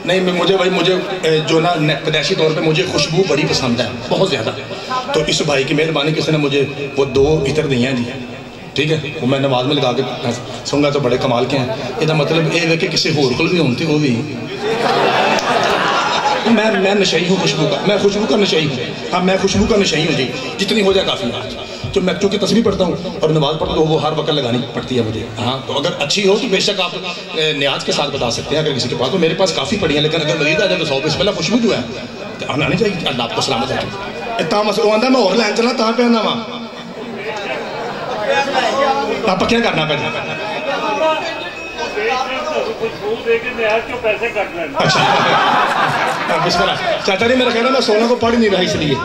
نہیں مجھے بھائی مجھے جو نا پیدائشی طور پہ مجھے خوشبو بڑی پسند ہے بہت زیادہ تو اس بھائی کی مہربانی کسی نے مجھے وہ 2 عطر دی ہیں جی ٹھیک ہے وہ میں نماز میں لگا کے سنگا تو بڑے کمال کے ہیں یہ مطلب یہ ہے کہ کسی ہور کل بھی ہوتی وہ بھی میں نشئی ہوں خوشبو کا میں خوشبو کا نشئی ہوں ہاں میں خوشبو کا نشئی ہوں جی جتنی ہو جائے کافی ہے تو میں چونکہ تسبیح پڑھتا ہوں اور نماز پڑھتا ہوں وہ ہر وقت لگانی پڑتی ہے مجھے ہاں تو اگر اچھی ہو تو بے شک آپ نیاز کے ساتھ بتا سکتے ہیں اگر کسی کے پاس تو میرے پاس کافی پڑی ہیں لیکن اگر مزید آ جائے تو 100 پہلا خوشبو جو ہے تو آنا نہیں چاہیے اللہ آپ کو سلامت رکھے اتنا مسئلہ آتا میں اور لین چلا تاں پہ آنا وہاں آپ کیا کرنا پہ اچھا بسم اللہ چاچا جی میرا کہنا میں سونا کو پڑھ نہیں رہا اس لیے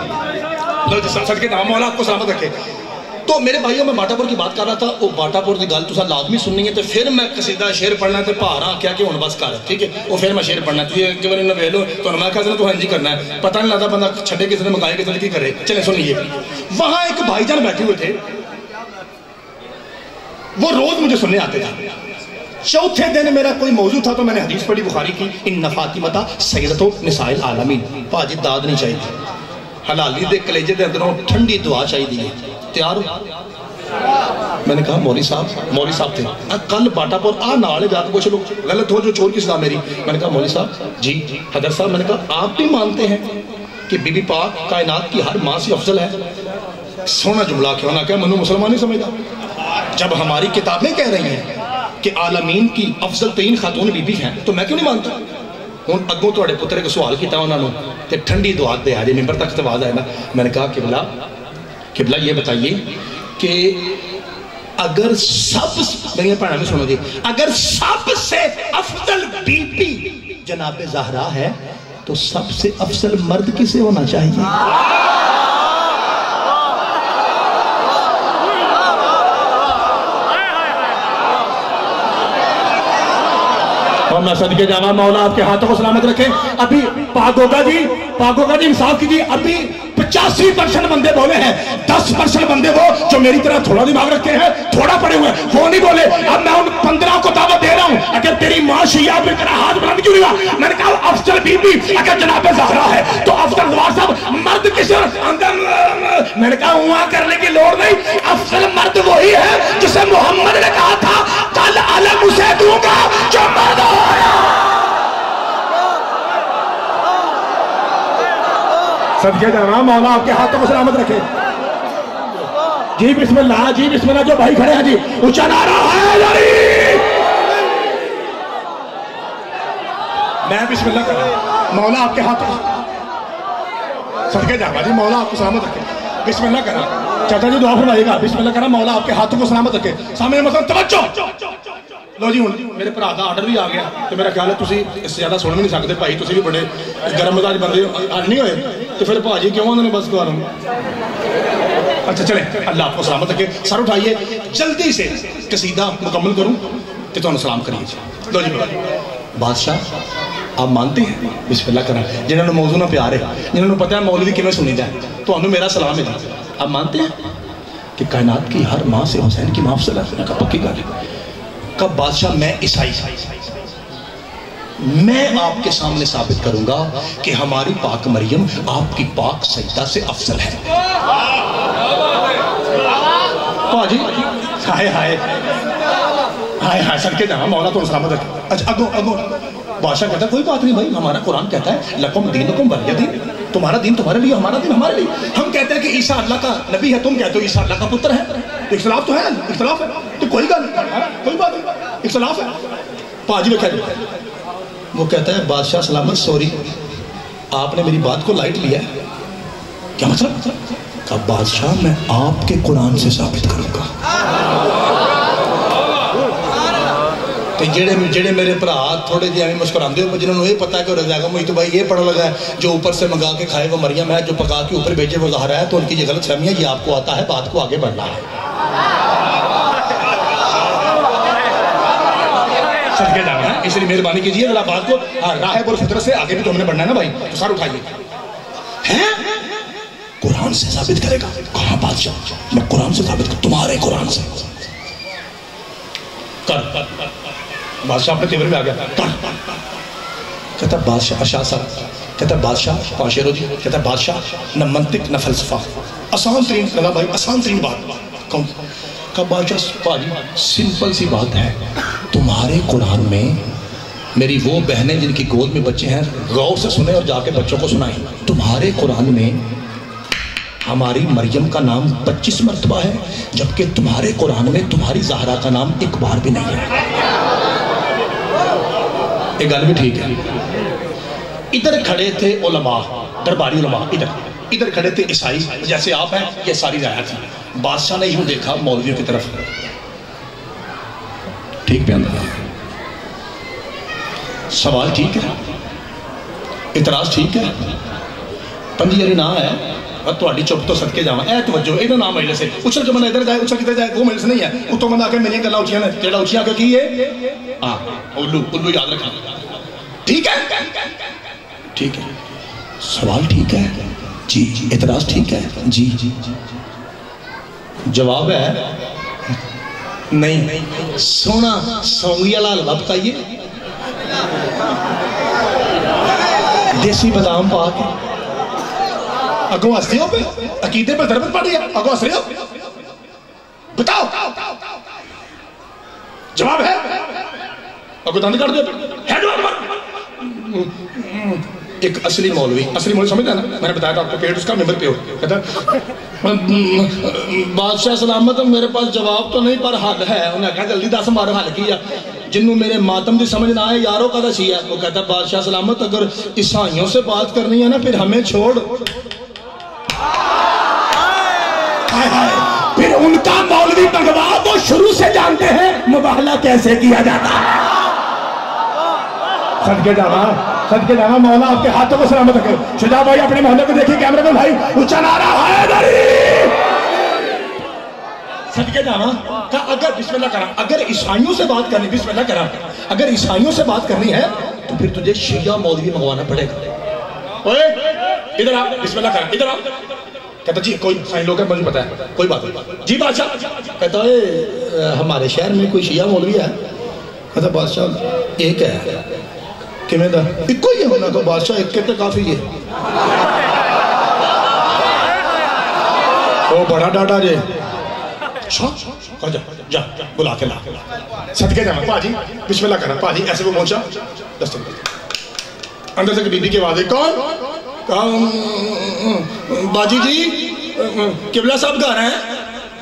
صدقے نام مولا آپ کو سلامت رکھے تو میرے بھائیوں میں باٹا پور کی بات کر رہا تھا وہ باٹا پور کی گل تو لازمی سننی ہے تو پھر میں قصیدہ شعر پڑھنا ہے پہاڑا کیا کہ ہوں بس کر ٹھیک ہے وہ پھر میں شعر پڑھنا ہے کہ میں ویل ہو تو میں کہا تو ہنجی کرنا ہے پتہ نہیں لگتا بندہ چھڑے کسی نے مکائے کسی نے کی کرے چلے سنیے وہاں ایک بھائی جان بیٹھے ہوئے تھے وہ روز مجھے سننے آتے تھے چوتھے دن میرا کوئی موضوع تھا تو میں نے حدیث پڑھی بخاری کی ان فاطمہ سیدتو نساء العالمین پاجی داد نہیں چاہیے حلالی دے کلیجے دے اندروں ٹھنڈی دعا چاہیے دی تیار ہو میں نے کہا مولوی صاحب تھے کل باٹا پور نالے جا کے پوچھ لو غلط ہو جو چور کی صدا میری میں نے کہا مولوی صاحب جی حضرت صاحب میں نے کہا آپ بھی مانتے ہیں کہ بی بی پاک کائنات کی ہر ماں سے افضل ہے سونا جملہ کیوں نہ کہ منو مسلمان نہیں سمجھتا جب ہماری کتابیں کہہ رہی ہیں کہ عالمین کی افضل ترین خاتون بی بی ہیں تو میں کیوں نہیں مانتا ہوں اگوں توڑے پترے کو سوال کیتا انہوں نے کہ ٹھنڈی دعا دے آجے ممبر تک تواز آئے نا میں نے کہا قبلہ یہ بتائیے کہ اگر سب میری پڑھنا بھی سنو جی اگر سب سے افضل بی بی جناب زہرا ہے تو سب سے افضل مرد کسے ہونا چاہیے اور میں صدقے جانا مولا آپ کے ہاتھوں کو سلامت رکھیں ابھی پاک ہوگا جی انصاف کیجیے ابھی 85% بندے بولے ہیں 10% بندے وہ جو میری طرح تھوڑا دماغ رکھتے ہیں تھوڑا پڑے ہوئے وہ نہیں بولے اب میں ان 15 کو دعوت دے رہا ہوں اگر تیری ماں شیعہ پہ تیرا ہاتھ بلند کیوں نہیں ہوا میں نے کہا افضل بی بی اگر جناب زہرا ہے تو افضل زوار صاحب مرد کس اندر میں نے کہا وہاں کرنے کی لوڑ نہیں افضل مرد وہی ہے جسے محمد نے کہا تھا کل علم اسے دوں گا جو مرد ہویا صدقے جانا مولا آپ کے ہاتھوں کو سلامت رکھے جی بسم اللہ جو بھائی کھڑے ہیں جی اونچا نعرہ ہے میں بسم اللہ کرا مولا آپ کے ہاتھوں صدقے جانا جی مولا آپ کو سلامت رکھے بسم اللہ کرا چاچا جی دعا فرمائیے گا بسم اللہ کرا مولا آپ کے ہاتھوں کو سلامت رکھے سامنے مثلا توجہ لو جی میرے بھرا دا آرڈر بھی آ گیا تو میرا خیال ہے تسی اس سے زیادہ سن بھی نہیں سکتے بھائی تسی بھی بڑے گرم مزاج بندے نہیں ہوئے تو پھر بھاجی کیوں انہوں نے بس دوارا اچھا چلے اللہ آپ کو سلامت رکھے سر اٹھائیے جلدی سے قصیدہ مکمل کروں کہ تو انہوں سلام کریے لو جی بادشاہ آپ مانتے ہیں بسم اللہ کرنا جنہوں نے موضوع نہ پیار ہے جنہوں نے پتہ ہے مولوی کیوں سنی جائے تو انہوں میرا سلام ہے آپ مانتے ہیں کہ کائنات کی ہر ماں سے حسین کی ماں افضل ہے کا پکی گال ہے کب بادشاہ میں عیسائی میں آپ کے سامنے ثابت کروں گا کہ ہماری پاک مریم آپ کی پاک سیدہ سے افضل ہے جی ہائے ہائے ہائے صدقے جاواں مولا تو سلامت رکھے. اچھا اگو بادشاہ کہتا ہے کوئی بات نہیں بھائی, ہمارا قرآن کہتا ہے لکم دینکم ولی دین, تمہارا دین تمہارے لیے, ہمارا دین ہمارے لیے. ہم کہتے ہیں کہ عیسیٰ اللہ کا نبی ہے, تم کہتے ہو عیسیٰ اللہ کا پتر ہے. اختلاف تو ہے نا, اختلاف ہے تو کوئی گل نہیں, کوئی بات نہیں, اختلاف ہے. پاجی میں کہتے ہیں, وہ کہتا ہے بادشاہ سلامت سوری آپ نے میری بات کو لائٹ لیا ہے. کیا مطلب؟ کہ بادشاہ میں آپ کے قرآن سے ثابت کروں گا. جڑے میرے پرا تھوڑے جی مسکراندے ہو جنہوں نے یہ پتا ہے کہ رضا گا تو بھائی یہ پڑھا لگا ہے جو اوپر سے منگا کے کھائے وہ مریم ہے, جو پکا کے اوپر بھیجے وہ زہرا ہے, تو ان کی یہ غلط فہمی ہے, یہ آپ کو آتا ہے, بات کو آگے بڑھنا ہے. صدقے جانا ہے, اس لیے مہربانی کیجیے ذرا بات کو راہ پر فطرت سے آگے بھی تو ہم نے بڑھنا ہے نا بھائی, تو سر اٹھائیے. ہیں قرآن سے ثابت کرے گا؟ کہاں بادشاہ, میں قرآن سے ثابت کروں, تمہارے قرآن سے. کر بادشاہ اپنے تیور میں آ گیا. کہتا بادشاہ اشاہ صاحب, کہتا بادشاہ پاشیرو جی, کہتا بادشاہ نہ منطق نہ فلسفہ, آسان ترین لگا بھائی, آسان ترین بات. کون کہا بادشاہ پاجی سمپل سی بات ہے, تمہارے قرآن میں میری وہ بہنیں جن کی گود میں بچے ہیں غور سے سنیں اور جا کے بچوں کو سنائیں. تمہارے قرآن میں ہماری مریم کا نام 25 مرتبہ ہے, جبکہ تمہارے قرآن میں تمہاری زہرا کا نام ایک بار بھی نہیں ہے. ایک گل بھی ٹھیک ہے. ادھر کھڑے تھے علماء, درباری علماء, ادھر کھڑے تھے عیسائی جیسے آپ ہیں, یہ ساری رعایا تھی. بادشاہ نے یوں دیکھا مولویوں کی طرف, ٹھیک پہ اندر سوال ٹھیک ہے, اعتراض ٹھیک ہے, پنجی یاری نہ ہے, تھوڑی چپ تو صدقے جاواں, اے توجہ اے نام مجلس ہے, اچھل کے بندہ ادھر جائے اچھل کدھر جائے, وہ مجلس نہیں ہے. اتوں بندہ آ کے میری گلاں اچھیاں نے, جیڑا اچھیاں کہ کی ہے ہاں الو یاد رکھنا. ٹھیک ہے, ٹھیک ہے, سوال ٹھیک ہے جی, اعتراض ٹھیک ہے جی, جواب ہے نہیں. سونا سونگی والا حلوہ بتائیے, دیسی بادام پا کے, اگوں ہنستے ہو پہ عقیدے پر ضربت پڑ رہی ہے, اگوں ہنس رہے ہو, بتاؤ جواب ہے, اگوں دند کر دو ہے جواب. ایک اصلی مولوی سمجھتا ہے نا, میں نے بتایا تھا آپ کو, پیٹ اس کا ممبر پہ ہو, کہتا بادشاہ سلامت میرے پاس جواب تو نہیں پر حل ہے. انہیں کہا جلدی 10 مارو حل کیا, جنہوں میرے ماتم دی سمجھ نہ آئے یاروں کا دسی ہے. وہ کہتا بادشاہ سلامت اگر عیسائیوں سے بات کرنی ہے نا پھر ہمیں چھوڑ, پھر ان کا مولوی بھگوا وہ شروع سے جانتے ہیں مباہلہ کیسے کیا جاتا ہے. صدقے جانا مولا آپ کے ہاتھوں کو سلامت رکھے. شجاع بھائی اپنے محلے کو دیکھیں, کیمرے میں بھائی اونچا نعرہ حیدری. صدقے جانا کہ اگر بسم اللہ کرا, اگر عیسائیوں سے بات کرنی, بسم اللہ کرا, اگر عیسائیوں سے بات کرنی ہے تو پھر تجھے شیعہ مولوی منگوانا پڑے گا. اوے ادھر آ, بسم اللہ کرا, ادھر آ. کہتا جی کوئی عیسائی لوگ ہے, مجھے پتا ہے, کوئی بات نہیں جی. بادشاہ کہتا ہے ہمارے شہر میں کوئی شیعہ مولوی ہے. کہتا بادشاہ ایک ہے. کمیں دا ایک کوئی ہے ہونا کہ بادشاہ ایک کہتے کافی ہے. وہ بڑا ڈاٹا جے جا بلا کے لا. صدقے جانا پاجی بسم اللہ کرنا. پاجی ایسے وہ پہنچا, اندر سے بی بی کی آواز ہے, کون باجی جی قبلہ صاحب گھر ہیں.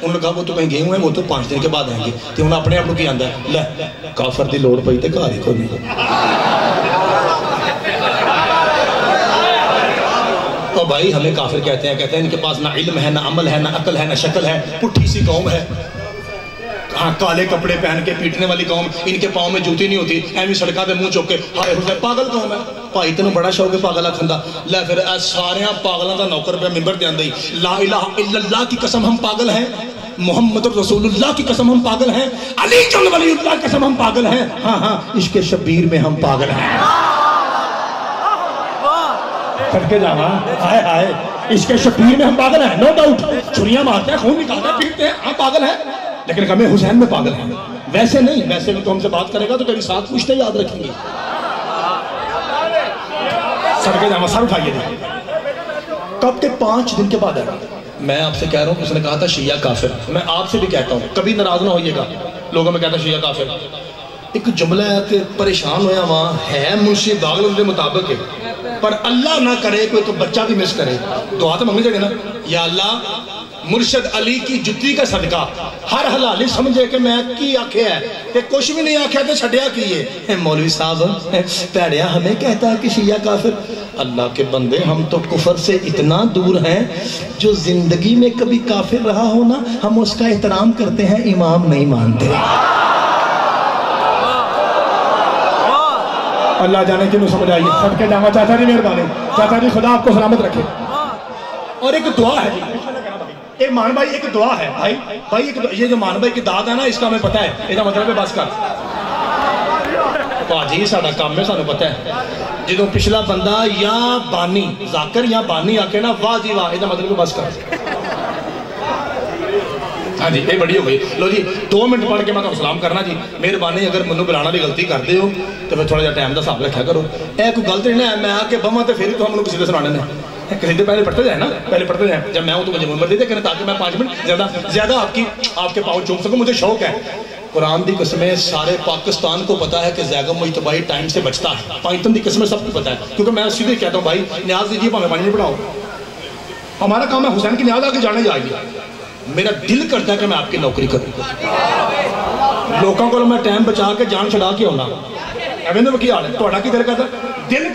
انہوں نے کہا وہ تو کہیں گئے ہوئے ہیں, وہ تو 5 دن کے بعد آئیں گے. تو انہوں اپنے آپ کو کی آندہ ہے, لے کافر دی لوڑ پئی تے گھر ہی کو نہیں. اور بھائی ہمیں کافر کہتے ہیں ان کے پاس نہ علم ہے, نہ عمل ہے, نہ عقل ہے, نہ شکل ہے, پٹھی سی قوم ہے. ہاں کالے کپڑے پہن کے پیٹنے والی قوم, ان کے پاؤں میں جوتی نہیں ہوتی, ایویں سڑکاں تے منہ چوک کے ہائے حسین, پاگل قوم ہے. بھائی تینوں بڑا شوق ہے پاگلا کھندا, لے پھر اے سارے پاگلاں دا نوکر پہ ممبر تے آندے, لا الہ الا اللہ کی قسم ہم پاگل ہیں, محمد رسول اللہ کی قسم ہم پاگل ہیں, علی جل ولی اللہ کی قسم ہم پاگل ہیں, ہاں عشق شبیر میں ہم پاگل ہیں. کر کے جانا ہائے ہائے, عشق شبیر میں ہم پاگل ہیں, نو ڈاؤٹ. چھریاں مارتے ہیں, خون نکالتے ہیں, پیٹتے ہیں, ہم پاگل ہیں, لیکن ہمیں حسین میں پاگل ہیں. ویسے نہیں, ویسے تو ہم سے بات کرے گا تو کبھی ساتھ پوچھتے یاد رکھیں گے. سر کے جانا, سر اٹھائیے دیں. کب کے 5 دن کے بعد ہے. میں آپ سے کہہ رہا ہوں, اس نے کہا تھا شیعہ کافر, میں آپ سے بھی کہتا ہوں, کبھی ناراض نہ ہوئیے گا, لوگوں میں کہتا ہے شیعہ کافر. ایک جملہ ہے کہ پریشان ہویا وہاں ہے منشی باغل کے مطابق ہے پر اللہ نہ کرے کوئی تو بچہ بھی مس کرے. دعا تو منگنی چاہیے نا. یا اللہ مرشد علی کی جتی کا صدقہ ہر حلالی سمجھے کہ میں کی آکھیا ہے کہ کچھ بھی نہیں آکھیا تو چھڑیا کی ہے. مولوی صاحب پیڑیا ہمیں کہتا ہے کہ شیعہ کافر. اللہ کے بندے ہم تو کفر سے اتنا دور ہیں جو زندگی میں کبھی کافر رہا ہو نا ہم اس کا احترام کرتے ہیں امام نہیں مانتے. اللہ جانے کی نو سمجھ آئیے. سب کے جامعہ چاچا جی مہربانی. چاچا جی خدا آپ کو سلامت رکھے. اور ایک دعا ہے ایک مان بھائی ایک دعا ہے بھائی یہ جو مان بھائی کی داد ہے نا اس کا ہمیں پتہ ہے. یہ مطلب ہے بس کر پاجی ساڑھا کام ہے سانو پتہ ہے. جدوں پچھلا بندہ یا بانی ذاکر یا بانی آکے نا واہ جی واہ یہ مطلب ہے بس کر. ہاں جی یہ بڑی ہو گئی. لو جی 2 منٹ پڑھ کے میں تو سلام کرنا جی. مہربانی اگر منو بلانا بھی غلطی کر دے ہو تو پھر تھوڑا جا ٹائم دا حساب رکھا کرو. اے کوئی غلط نہیں ہے میں آ کے بہما تو پھر تو ہم لوگ کسی سے سنانے میں قصیدے پہلے پڑھتے جائیں نا پہلے پڑھتے جائیں. جب میں ہوں تو مجھے نمبر دے دے کریں تاکہ میں 5 منٹ زیادہ آپ کے پاؤں چوم سکوں. مجھے شوق ہے. قرآن دی قسمیں سارے پاکستان کو پتا ہے کہ زیغم مجتبائی ٹائم سے بچتا ہے. پائنتن دی قسمیں سب کو پتا ہے کیونکہ میں سیدھے کہتا ہوں بھائی نیاز دیجیے پانے 5 منٹ پڑھاؤ. ہمارا کام ہے حسین کی نیاز آگے جانے جائے. میرا دل کرتا ہے کہ میں آپ کی نوکری کروں. لوگوں کو میں ٹائم بچا کے جان چھڑا کے ہونا ایویں تو کی حال ہے. تھوڑا کی دل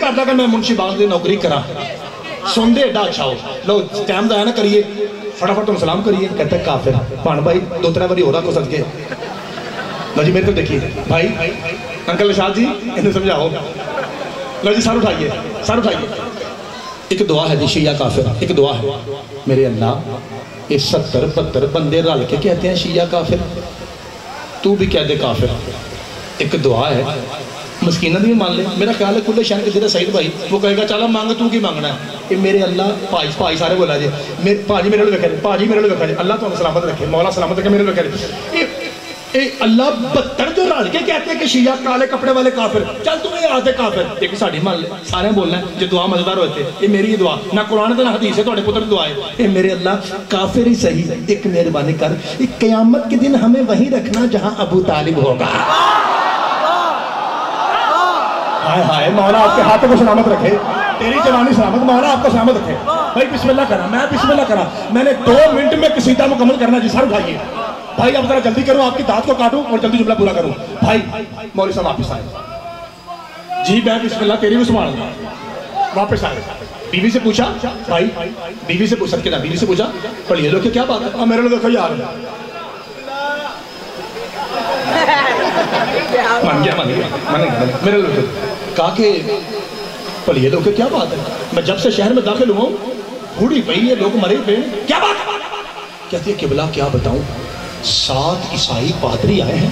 کرتا کہ میں منشی باغ کی نوکری کرا. سن دے ایڈا اچھا ہو. لو ٹائم ضائع نہ کریے فٹافٹ تم سلام کریے. کہتا ہے کافر پان بھائی 2-3 باری ہو رہا کو صدقے. لو جی میرے کو دیکھیے بھائی انکل اشاد جی انہیں سمجھاؤ. لو جی سر اٹھائیے سر اٹھائیے. ایک دعا ہے جی شیعہ کافر. ایک دعا ہے میرے اللہ یہ 70-72 بندے رل کے کہتے ہیں شیعہ کافر تو بھی کہہ دے کافر. ایک دعا ہے مسکینہ بھی مان لے. میرا خیال ہے کلے شہر کے جیسے سعید بھائی وہ کہے گا چلا مانگا تو کی مانگنا ہے. کہ میرے اللہ پائی سارے بولا جی پاجی میرے لئے بکھے پاجی میرے لئے بکھے اللہ تو سلامت رکھے مولا سلامت رکھے میرے لئے بکھے. اللہ 72 جو رل کے کہتے ہیں کہ شیعہ کالے کپڑے والے کافر. چل تمہیں یاد ہے کافر ایک ساڑھی مان لے سارے بولنا ہے جو دعا مزدار ہوتے ہیں. یہ میری دعا نہ قرآن نہ حدیث ہے توڑے پتر دعا ہے. اے میرے اللہ کافر ہی صحیح ایک مہربانی کر ایک قیامت کے دن ہمیں وہیں رکھنا جہاں ابو طالب ہوگا. ہائے ہائے مولا آپ کے ہاتھوں کو سلامت رکھے. تیری جوانی سلامت مولا آپ کو سلامت رکھے. بھائی بسم اللہ کرا میں بسم اللہ کرا. میں نے 2 منٹ میں قصیدہ مکمل کرنا جی. سر اٹھائیے بھائی اب ذرا جلدی کروں آپ کی دانت کو کاٹوں اور جلدی جملہ پورا کروں. بھائی مولوی صاحب واپس آئے جی. میں بسم اللہ تیری بھی سنبھال گا. واپس آئے بیوی سے پوچھا بھائی بیوی سے پوچھ سکتے نا بیوی سے پوچھا پڑھیے لوگ کیا بات ہے. میرے لوگ دیکھو یار مان گیا میرے لوگ کہا کہ پڑھیے لوگ کیا بات ہے. میں جب سے شہر میں داخل ہوا ہوں بوڑھی پئی ہے لوگ مرے پہ کیا بات ہے. کہتی ہے قبلہ کیا بتاؤں 7 عیسائی پادری آئے ہیں.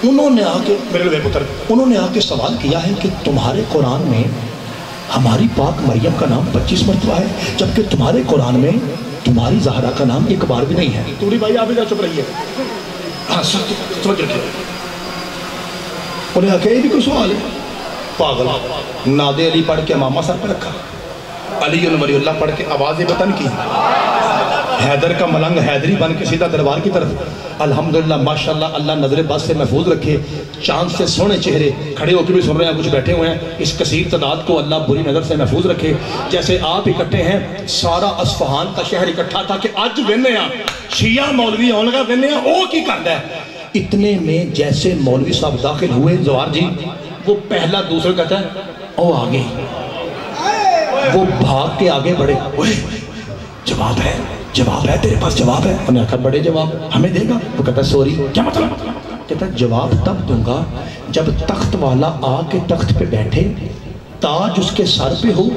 انہوں نے آ کے میرے لئے پتر انہوں نے آ کے سوال کیا ہے کہ تمہارے قرآن میں ہماری پاک مریم کا نام 25 مرتبہ ہے جبکہ تمہارے قرآن میں تمہاری زہرا کا نام ایک بار بھی نہیں ہے. توڑی بھائی آپ ادھر چپ رہی ہے. ہاں سمجھ رکھے انہیں آ کے یہ بھی کوئی سوال ہے. پاگل ناد علی پڑھ کے امامہ سر پہ رکھا. علی ولی اللہ پڑھ کے آواز بطن کی. حیدر کا ملنگ حیدری بن کے سیدھا دربار کی طرف. الحمدللہ ماشاءاللہ اللہ نظر بس سے محفوظ رکھے. چاند سے سونے چہرے کھڑے ہو کے بھی سن رہے ہیں کچھ بیٹھے ہوئے ہیں. اس کثیر تعداد کو اللہ بری نظر سے محفوظ رکھے. جیسے آپ اکٹھے ہیں سارا اصفہان کا شہر اکٹھا تھا کہ آج وینے ہیں شیعہ مولوی آن لگا وینے ہیں او کی کردا ہے. اتنے میں جیسے مولوی صاحب داخل ہوئے زوار جی وہ پہلا دوسرا کہتا ہے او آگے. وہ بھاگ کے آگے بڑھے. جواب ہے تیرے پاس جواب ہے. انہیں کہا بڑے جواب ہمیں دے گا. وہ کہتا ہے سوری کیا مطلب. کہتا ہے جواب تب دوں گا جب تخت والا آ کے تخت پہ بیٹھے تاج اس کے سر پہ ہو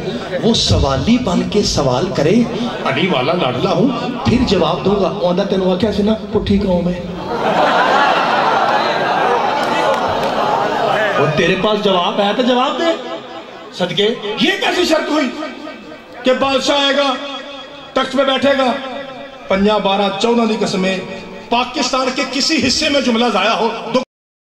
وہ سوالی بن کے سوال کرے علی والا لاڈلا ہوں پھر جواب دوں گا. اوندہ تینوں کیا سنا پٹھی کہوں میں اور تیرے پاس جواب ہے تو جواب دے. صدقے یہ کیسی شرط ہوئی کہ بادشاہ آئے گا تخت پہ بیٹھے گا 5 12 14 دی قسمیں پاکستان کے کسی حصے میں جملہ ضائع ہو